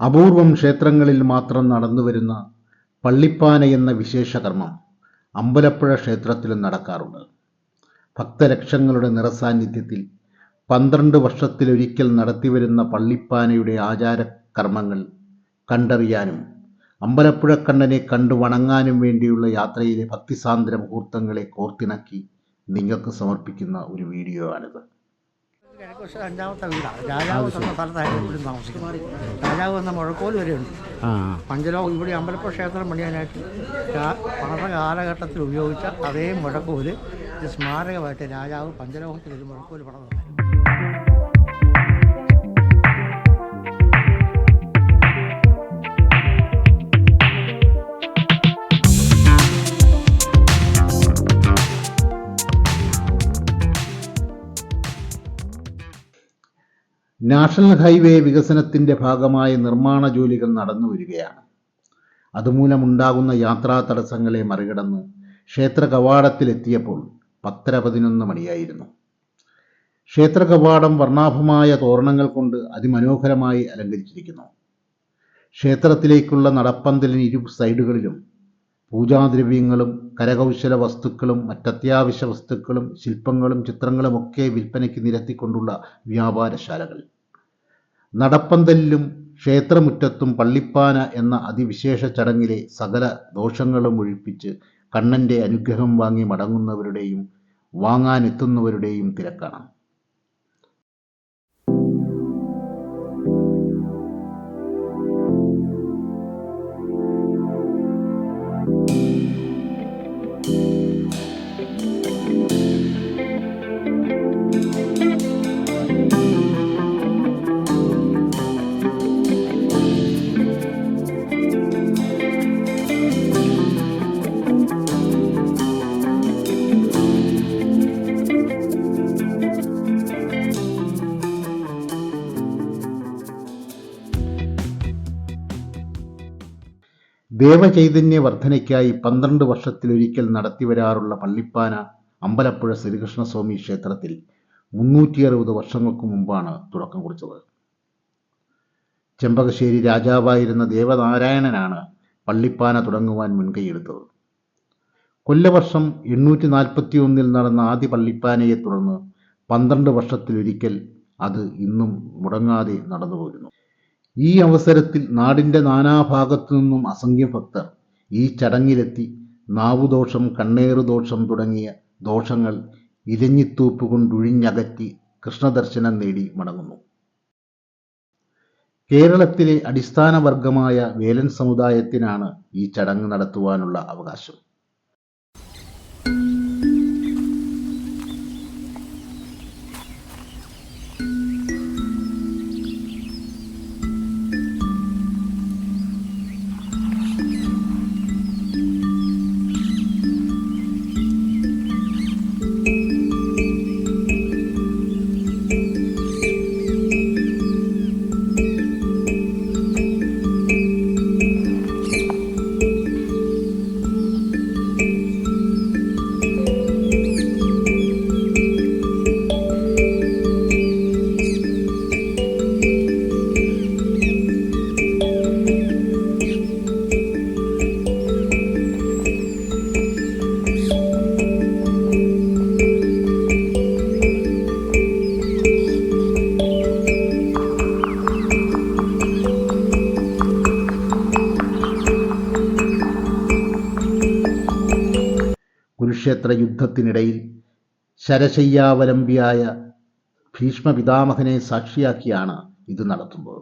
അപൂർവം ക്ഷേത്രങ്ങളിൽ മാത്രം നടന്നുവരുന്ന പള്ളിപ്പാന എന്ന വിശേഷകർമ്മം അമ്പലപ്പുഴ ക്ഷേത്രത്തിലും നടക്കാറുണ്ട്. ഭക്തലക്ഷങ്ങളുടെ നിറസാന്നിധ്യത്തിൽ 12 വർഷത്തിലൊരിക്കൽ നടത്തിവരുന്ന പള്ളിപ്പാനയുടെ ആചാരകർമ്മങ്ങൾ കണ്ടറിയാനും അമ്പലപ്പുഴക്കണ്ണനെ കണ്ടു വണങ്ങാനും വേണ്ടിയുള്ള യാത്രയിലെ ഭക്തിസാന്ദ്ര മുഹൂർത്തങ്ങളെ കോർത്തിണക്കി നിങ്ങൾക്ക് സമർപ്പിക്കുന്ന ഒരു വീഡിയോ ആണിത്. കിഴക്കുവശം 5ാമത്തെ വീടാണ്. രാജാവ് തന്ന സ്ഥലത്തായിരുന്നു ഇവിടെ താമസിക്കുന്നത്. രാജാവ് എന്ന മുഴക്കോൽ വരെയുണ്ട്. പഞ്ചലോകം ഇവിടെ അമ്പലപ്പുഴ ക്ഷേത്രം പണിയാനായിട്ട് പണ കാലഘട്ടത്തിൽ ഉപയോഗിച്ച അതേ മുഴക്കോല് സ്മാരകമായിട്ട് രാജാവ് പഞ്ചലോകത്തിൽ ഒരു മുഴക്കോല് പണിതു. നാഷണൽ ഹൈവേ വികസനത്തിൻ്റെ ഭാഗമായ നിർമ്മാണ ജോലികൾ നടന്നു വരികയാണ്. അതുമൂലമുണ്ടാകുന്ന യാത്രാ തടസ്സങ്ങളെ മറികടന്ന് ക്ഷേത്ര കവാടത്തിലെത്തിയപ്പോൾ 10:11 മണിയായിരുന്നു. ക്ഷേത്ര കവാടം വർണ്ണാഭമായ തോരണങ്ങൾ കൊണ്ട് അതിമനോഹരമായി അലങ്കരിച്ചിരിക്കുന്നു. ക്ഷേത്രത്തിലേക്കുള്ള നടപ്പന്തലിന് ഇരു സൈഡുകളിലും പൂജാദ്രവ്യങ്ങളും കരകൗശല വസ്തുക്കളും മറ്റത്യാവശ്യ വസ്തുക്കളും ശില്പങ്ങളും ചിത്രങ്ങളുമൊക്കെ വിൽപ്പനയ്ക്ക് നിരത്തിക്കൊണ്ടുള്ള വ്യാപാരശാലകൾ. നടപ്പന്തലിലും ക്ഷേത്രമുറ്റത്തും പള്ളിപ്പാന എന്ന അതിവിശേഷ ചടങ്ങിലെ സകല ദോഷങ്ങളും ഒഴിപ്പിച്ച് കണ്ണൻ്റെ അനുഗ്രഹം വാങ്ങി മടങ്ങുന്നവരുടെയും വാങ്ങാനെത്തുന്നവരുടെയും തിരക്കാണ്. ദേവചൈതന്യ വർധനയ്ക്കായി 12 വർഷത്തിലൊരിക്കൽ നടത്തിവരാറുള്ള പള്ളിപ്പാന അമ്പലപ്പുഴ ശ്രീകൃഷ്ണസ്വാമി ക്ഷേത്രത്തിൽ 360 വർഷങ്ങൾക്ക് മുമ്പാണ് തുടക്കം കുറിച്ചത്. ചെമ്പകശ്ശേരി രാജാവായിരുന്ന ദേവനാരായണനാണ് പള്ളിപ്പാന തുടങ്ങുവാൻ മുൻകൈയെടുത്തത്. കൊല്ലവർഷം 841 നടന്ന ആദ്യ പള്ളിപ്പാനയെ തുടർന്ന് 12 വർഷത്തിലൊരിക്കൽ അത് ഇന്നും മുടങ്ങാതെ നടന്നുപോരുന്നു. ഈ അവസരത്തിൽ നാടിൻ്റെ നാനാഭാഗത്തു നിന്നും അസംഖ്യം ഭക്തർ ഈ ചടങ്ങിലെത്തി നാവുദോഷം, കണ്ണേറുദോഷം തുടങ്ങിയ ദോഷങ്ങൾ ഇലഞ്ഞിത്തൂപ്പ് കൊണ്ടൊഴിഞ്ഞകറ്റി കൃഷ്ണദർശനം നേടി മടങ്ങുന്നു. കേരളത്തിലെ അടിസ്ഥാന വർഗമായ വേലൻ സമുദായത്തിനാണ് ഈ ചടങ്ങ് നടത്തുവാനുള്ള അവകാശം. കുരുക്ഷേത്ര യുദ്ധത്തിനിടയിൽ ശരശയ്യാവലംബിയായ ഭീഷ്മപിതാമഹനെ സാക്ഷിയാക്കിയാണ് ഇത് നടത്തുന്നത്.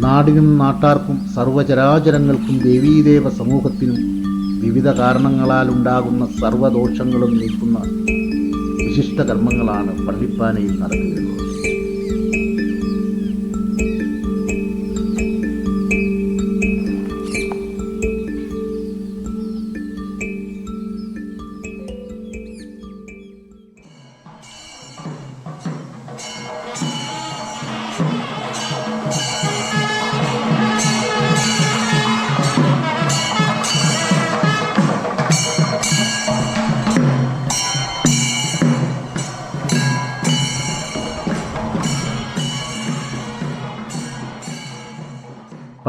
നാടിനും നാട്ടാർക്കും സർവചരാചരങ്ങൾക്കും ദേവീദേവ സമൂഹത്തിനും വിവിധ കാരണങ്ങളാൽ ഉണ്ടാകുന്ന സർവദോഷങ്ങളും നീക്കുന്ന വിശിഷ്ട കർമ്മങ്ങളാണ് പള്ളിപ്പാനയിൽ നടത്തിവരുന്നത്.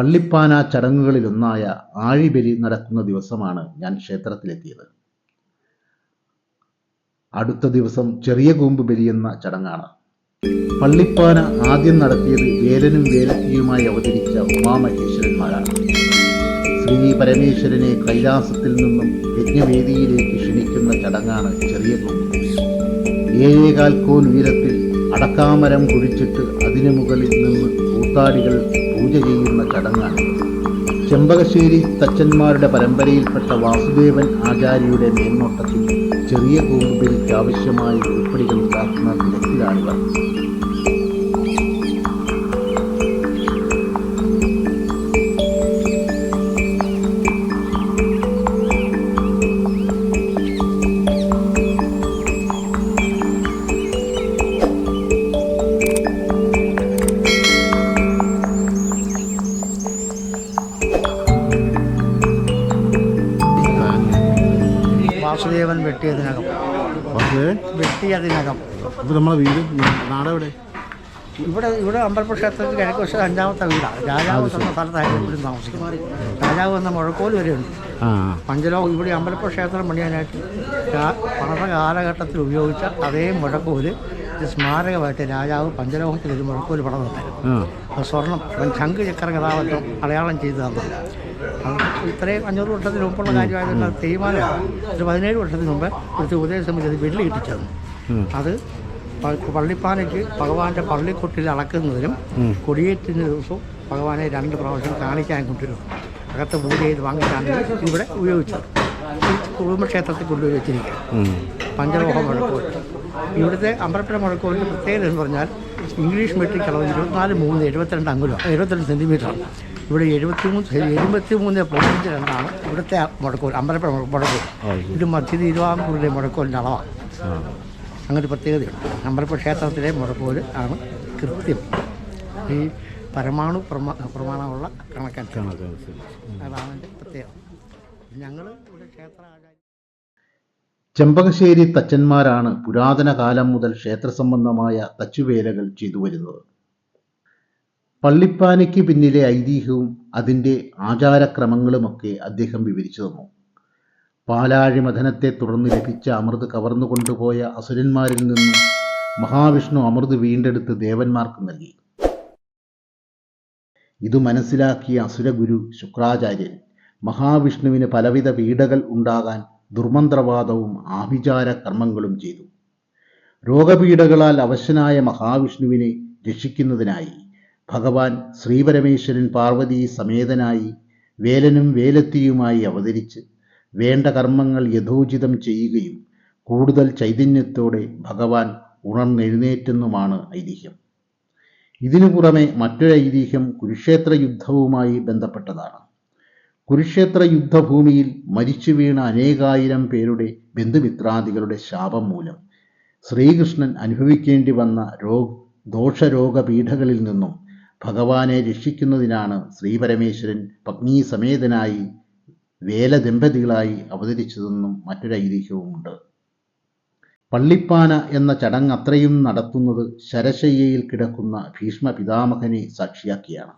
പള്ളിപ്പാന ചടങ്ങുകളിലൊന്നായ ആഴിബലി നടക്കുന്ന ദിവസമാണ് ഞാൻ ക്ഷേത്രത്തിലെത്തിയത്. അടുത്ത ദിവസം ചെറിയ കൂമ്പ് ബലി എന്ന ചടങ്ങാണ്. പള്ളിപ്പാന ആദ്യം നടത്തിയത് വേലനും വേലത്തിയുമായി അവതരിച്ച ഉമാമഹേശ്വരന്മാരാണ്. ശ്രീ പരമേശ്വരനെ കൈലാസത്തിൽ നിന്നും യജ്ഞവേദിയിലേക്ക് ക്ഷണിക്കുന്ന ചടങ്ങാണ് ചെറിയ കൂമ്പ്. 7.25 കോൽ ഉയരത്തിൽ അടക്കാമരം കുഴിച്ചിട്ട് അതിനു മുകളിൽ നിന്ന് കൂത്താടികൾ പൂജ ചെയ്യുന്ന ചടങ്ങാണ്. ചെമ്പകശ്ശേരി തച്ചന്മാരുടെ പരമ്പരയിൽപ്പെട്ട വാസുദേവൻ ആചാര്യയുടെ മേൽനോട്ടത്തിൽ ചെറിയ കൂമ്പ് ബലിക്ക് ആവശ്യമായ ഉരുപ്പടികൾ ഉണ്ടാക്കുന്ന തിരക്കിലാണിവർ. വാസുദേവൻ വെട്ടിയതിനകം ഇപ്പോൾ നമ്മളെ വീട് നാടെവിടെ? ഇവിടെ അമ്പലപ്പുഴ ക്ഷേത്രത്തിൽ കിഴക്ക് വശത്ത് 5ാമത്തെ വീടാണ്. രാജാവ് തന്ന സ്ഥലത്തായിരുന്നു ഇവിടെ താമസിക്കുന്നത്. രാജാവ് എന്ന മുഴക്കോൽ വരെയുണ്ട്. പഞ്ചലോഹം ഇവിടെ അമ്പലപ്പുഴ ക്ഷേത്രം പണിയാനായിട്ട് പണത കാലഘട്ടത്തിൽ ഉപയോഗിച്ച അതേ മുഴക്കോല് സ്മാരകമായിട്ട് രാജാവ് പഞ്ചലോഹത്തിലൊരു മുഴക്കോൽ പണതുണ്ടായിരുന്നു. അത് സ്വർണം ശംഖ് ചക്ര കഥാപാത്രം അടയാളം ചെയ്തു തന്നു. അത് ഇത്രയും 500 വർഷത്തിന് മുമ്പുള്ള കാര്യമായതുകൊണ്ട് അത് തേയ്മാനമാണ്. ഒരു 17 വർഷത്തിന് മുമ്പ് ഇവിടുത്തെ ഉപദേശസമിതി അത് വെള്ളി കിട്ടിച്ചത്. അത് പള്ളിപ്പാനയ്ക്ക് ഭഗവാന്റെ പള്ളിക്കൊട്ടിൽ അളക്കുന്നതിനും കൊടിയേറ്റിന് ദിവസവും ഭഗവാനെ 2 പ്രാവശ്യം കാണിക്കാൻ കൊണ്ടുവരും. അകത്ത് പൂജ ചെയ്ത് വാങ്ങിച്ചാണ് ഇവിടെ ഉപയോഗിച്ചത്. കുടുംബക്ഷേത്രത്തിൽ കൊണ്ടുപോയി വെച്ചിരിക്കുക പഞ്ചലോഹ മുഴക്കോൽ. ഇവിടുത്തെ അമ്പലപ്പുഴ മുഴക്കോലിൻ്റെ പ്രത്യേകത എന്ന് പറഞ്ഞാൽ ഇംഗ്ലീഷ് മെട്രിക് അളവ് 24 72 അങ്കുലം 72 സെൻറ്റിമീറ്ററാണ്. ഇവിടെ 73.2 ഇവിടുത്തെ മുഴക്കോൽ അമ്പലപ്പുഴ മുഴക്കോൽ. ഇത് മധ്യ തിരുവാങ്കൂറിലെ മുഴക്കോലിൻ്റെ അളവാണ്. അങ്ങനെ പ്രത്യേകതയുണ്ട്. അമ്പലപ്പുഴ ക്ഷേത്രത്തിലെ മുഴക്കോൽ ആണ് കൃത്യം ഈ പരമാണു പ്രമാണമുള്ള കണക്കനുസരിച്ച്. അതാണ് എൻ്റെ പ്രത്യേകത. ഞങ്ങൾ ഇവിടെ ക്ഷേത്ര ചെമ്പകശ്ശേരി തച്ചന്മാരാണ് പുരാതന കാലം മുതൽ ക്ഷേത്ര സംബന്ധമായ തച്ചുവേലകൾ ചെയ്തു വരുന്നത്. പള്ളിപ്പാനയ്ക്ക് പിന്നിലെ ഐതിഹ്യവും അതിൻ്റെ ആചാരക്രമങ്ങളുമൊക്കെ അദ്ദേഹം വിവരിച്ചു തന്നു. പാലാഴി മഥനത്തെ തുടർന്ന് ലഭിച്ച അമൃത് കവർന്നു കൊണ്ടുപോയ അസുരന്മാരിൽ നിന്നും മഹാവിഷ്ണു അമൃത് വീണ്ടെടുത്ത് ദേവന്മാർക്ക് നൽകി. ഇതു മനസ്സിലാക്കിയ അസുരഗുരു ശുക്രാചാര്യൻ മഹാവിഷ്ണുവിന് പലവിധ പീഡകൾ ഉണ്ടാകാൻ ദുർമന്ത്രവാദവും ആഭിചാര കർമ്മങ്ങളും ചെയ്തു. രോഗപീഡകളാൽ അവശനായ മഹാവിഷ്ണുവിനെ രക്ഷിക്കുന്നതിനായി ഭഗവാൻ ശ്രീപരമേശ്വരൻ പാർവതി സമേതനായി വേലനും വേലത്തിയുമായി അവതരിച്ച് വേണ്ട കർമ്മങ്ങൾ യഥോചിതം ചെയ്യുകയും കൂടുതൽ ചൈതന്യത്തോടെ ഭഗവാൻ ഉണർന്നെഴുന്നേറ്റെന്നുമാണ് ഐതിഹ്യം. ഇതിനു പുറമെ മറ്റൊരു ഐതിഹ്യം കുരുക്ഷേത്ര യുദ്ധവുമായി ബന്ധപ്പെട്ടതാണ്. കുരുക്ഷേത്ര യുദ്ധഭൂമിയിൽ മരിച്ചു വീണ അനേകായിരം പേരുടെ ബന്ധുമിത്രാദികളുടെ ശാപം മൂലം ശ്രീകൃഷ്ണൻ അനുഭവിക്കേണ്ടി വന്ന ദോഷരോഗപീഠകളിൽ നിന്നും ഭഗവാനെ രക്ഷിക്കുന്നതിനാണ് ശ്രീപരമേശ്വരൻ പത്നീ സമേതനായി വേലദമ്പതികളായി അവതരിച്ചതെന്നും മറ്റൊരു ഐതിഹ്യവുമുണ്ട്. പള്ളിപ്പാന എന്ന ചടങ്ങ് അത്രയും നടത്തുന്നത് ശരശയ്യയിൽ കിടക്കുന്ന ഭീഷ്മ പിതാമഹനെ സാക്ഷിയാക്കിയാണ്.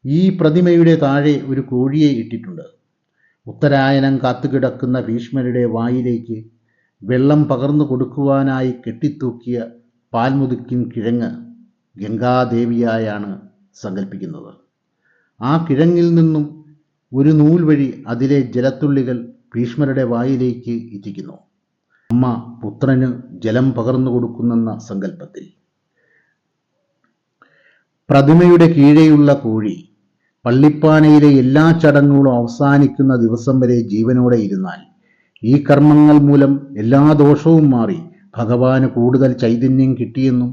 ഈ പ്രതിമയുടെ താഴെ ഒരു കോഴിയെ ഇട്ടിട്ടുണ്ട്. ഉത്തരായനം കാത്തുകിടക്കുന്ന ഭീഷ്മരുടെ വായിലേക്ക് വെള്ളം പകർന്നു കൊടുക്കുവാനായി കെട്ടിത്തൂക്കിയ പാൽമുതുക്കിൻ കിഴങ്ങ് ഗംഗാദേവിയായാണ് സങ്കല്പിക്കുന്നത്. ആ കിഴങ്ങിൽ നിന്നും ഒരു നൂൽ വഴി അതിലെ ജലത്തുള്ളികൾ ഭീഷ്മരുടെ വായിലേക്ക് ഇറ്റിക്കുന്നു. അമ്മ പുത്രന് ജലം പകർന്നു കൊടുക്കുന്നെന്ന സങ്കല്പത്തിൽ. പ്രതിമയുടെ കീഴെയുള്ള കോഴി പള്ളിപ്പാനയിലെ എല്ലാ ചടങ്ങുകളും അവസാനിക്കുന്ന ദിവസം വരെ ജീവനോടെ ഇരുന്നാൽ ഈ കർമ്മങ്ങൾ മൂലം എല്ലാ ദോഷവും മാറി ഭഗവാന് കൂടുതൽ ചൈതന്യം കിട്ടിയെന്നും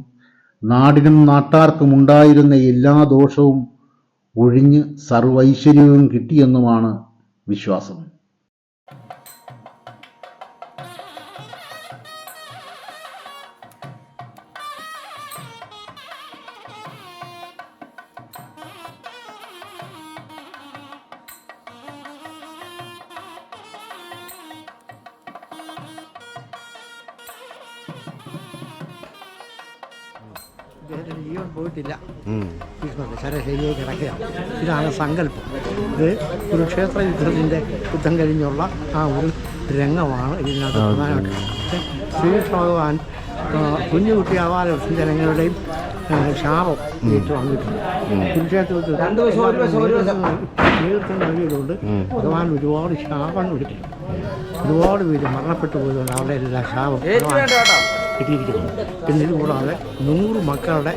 നാടിനും നാട്ടാർക്കും ഉണ്ടായിരുന്ന എല്ലാ ദോഷവും ഒഴിഞ്ഞ് സർവൈശ്വര്യവും കിട്ടിയെന്നുമാണ് വിശ്വാസം. ഇദ്ദേഹത്തിൻ്റെ ജീവൻ പോയിട്ടില്ല. ശരീരമായി കിടക്കുകയാണ്. ഇതാണ് സങ്കല്പം. ഇത് കുരുക്ഷേത്ര യുദ്ധം കഴിഞ്ഞുള്ള ആ ഒരു രംഗമാണ് ഇതിനകത്ത് പ്രധാനമായിട്ട്. ശ്രീകൃഷ്ണ ഭഗവാൻ കുഞ്ഞുകുട്ടിയാവാതെ ജനങ്ങളുടെയും ശാപം ഏറ്റുവാങ്ങിയിട്ടുണ്ട്. കുരുക്ഷേത്രത്തിൽ നേതൃത്വം നൽകിയതുകൊണ്ട് ഭഗവാൻ ഒരുപാട് ശാപം കൊടുത്തിട്ടുണ്ട്. ഒരുപാട് പേര് മരണപ്പെട്ടു പോയതുകൊണ്ട് അവരുടെ എല്ലാ ശാപം കിട്ടിയിരിക്കുന്നു. പിന്നെ ഇത് കൂടാതെ 100 മക്കളുടെ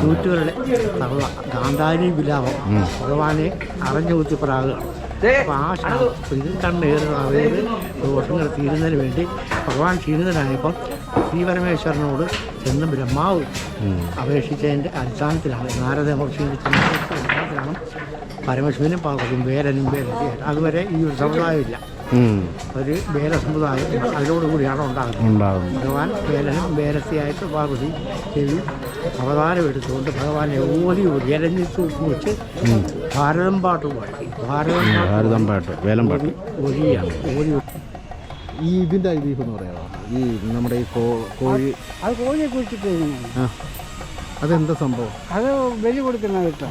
കൂറ്റുകളുടെ തള്ള ഗാന്ധാരി വിലാപം ഭഗവാനെ അറിഞ്ഞു കുത്തിപ്പറാകുകയാണ്. അപ്പോൾ ആ ശാപം ഇതിൽ കണ്ണേറുന്ന അതായത് ദോഷങ്ങൾ തീരുന്നതിന് വേണ്ടി ഭഗവാൻ ക്ഷീണിതനായപ്പം ശ്രീപരമേശ്വരനോട് ചെന്ന് ബ്രഹ്മാവ് അപേക്ഷിച്ചതിൻ്റെ അടിസ്ഥാനത്തിലാണ് നാരദ ക്ഷീണിച്ചതിൻ്റെ അടിസ്ഥാനത്തിലാണ് പരമശിവനും പാർവതിയും വേലനും വേലത്തിയായിട്ട്. അതുവരെ ഈ ഒരു സമുദായമില്ല. ഒരു വേല സമുദായം അതിനോടുകൂടിയാണ് ഉണ്ടാകുന്നത്. ഭഗവാൻ വേലനും വേലത്തിയായിട്ട് പാർവതി ദേവി അവതാരം എടുത്തുകൊണ്ട് ഭഗവാനെ ഓതി ഇലഞ്ഞി തൂക്കി വെച്ച് ഭാരതം പാട്ട് പാടി. ഭാരതം പാട്ട് വേലം പാട്ട് ഒലിയാണ് ഓതി. ഈ ഇതിൻ്റെ ഐതിഹ്യം എന്ന് പറയാമോ? ഈ നമ്മുടെ ഈ കോഴി, അത് കോഴിയെ കുറിച്ചിട്ട് അതെന്താ സംഭവം? അത് ബലി കൊടുക്കുന്ന കേട്ടോ.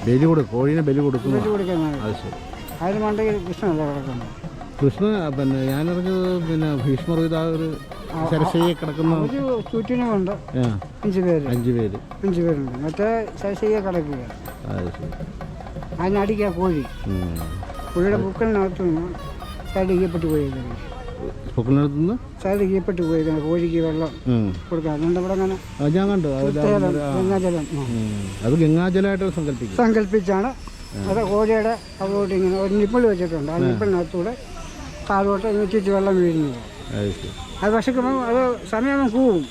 ബലി കോഴീനെ ബലി കൊടുക്കുന്നു. അത് ശരി. അതിന് മണ്ടയിൽ കൃഷ്ണനല്ല കിടക്കുന്നത്. കൃഷ്ണ പിന്നെ ഞാനറിഞ്ഞത് പിന്നെ ഭീഷ്മർ ഇതാ ഒരു സരസ്വതിയെ കിടക്കുന്ന ഒരു ചുറ്റിനുമുണ്ട് 5 പേരുണ്ട്. മറ്റേ സരസ്വതിയെ കിടക്കുക. അതിനടിക്കുക കോഴി. കോഴിയുടെ പൂക്കളിനകത്ത് നിന്ന് സൈഡ് ചെയ്യപ്പെട്ടു പോയിരിക്കുന്നു. സൈഡ് ചെയ്യപ്പെട്ടു പോയിരിക്കുന്നു. കോഴിക്ക് വെള്ളം കൊടുക്കുക. അതുകൊണ്ട് ഇവിടെ അങ്ങനെ ഞാൻ കണ്ടു. ഗംഗാജലം അത് ഗംഗാജലമായിട്ട് സങ്കല്പിച്ചാണ് അത് കോഴിയുടെ അതോട്ട് ഇങ്ങനെ ഒരു നിപ്പിൾ വെച്ചിട്ടുണ്ട്. ആ നിപ്പിളിനകത്തൂടെ താഴോട്ട് ചുറ്റി വെള്ളം വീഴുന്നത്. അത് വിശക്കുമ്പോൾ അത് സമയം കൂവും.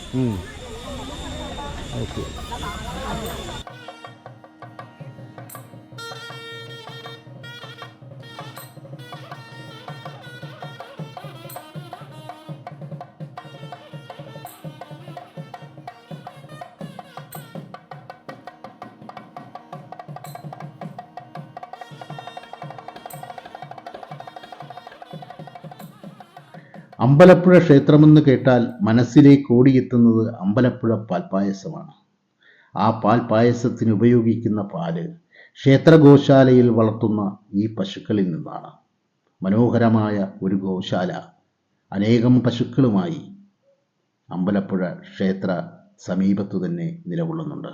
അമ്പലപ്പുഴ ക്ഷേത്രമെന്ന് കേട്ടാൽ മനസ്സിലേക്ക് ഓടിയെത്തുന്നത് അമ്പലപ്പുഴ പാൽപ്പായസമാണ്. ആ പാൽപ്പായസത്തിന് ഉപയോഗിക്കുന്ന പാല് ക്ഷേത്രഗോശാലയിൽ വളർത്തുന്ന ഈ പശുക്കളിൽ നിന്നാണ്. മനോഹരമായ ഒരു ഗോശാല അനേകം പശുക്കളുമായി അമ്പലപ്പുഴ ക്ഷേത്ര സമീപത്തു തന്നെ നിലകൊള്ളുന്നുണ്ട്.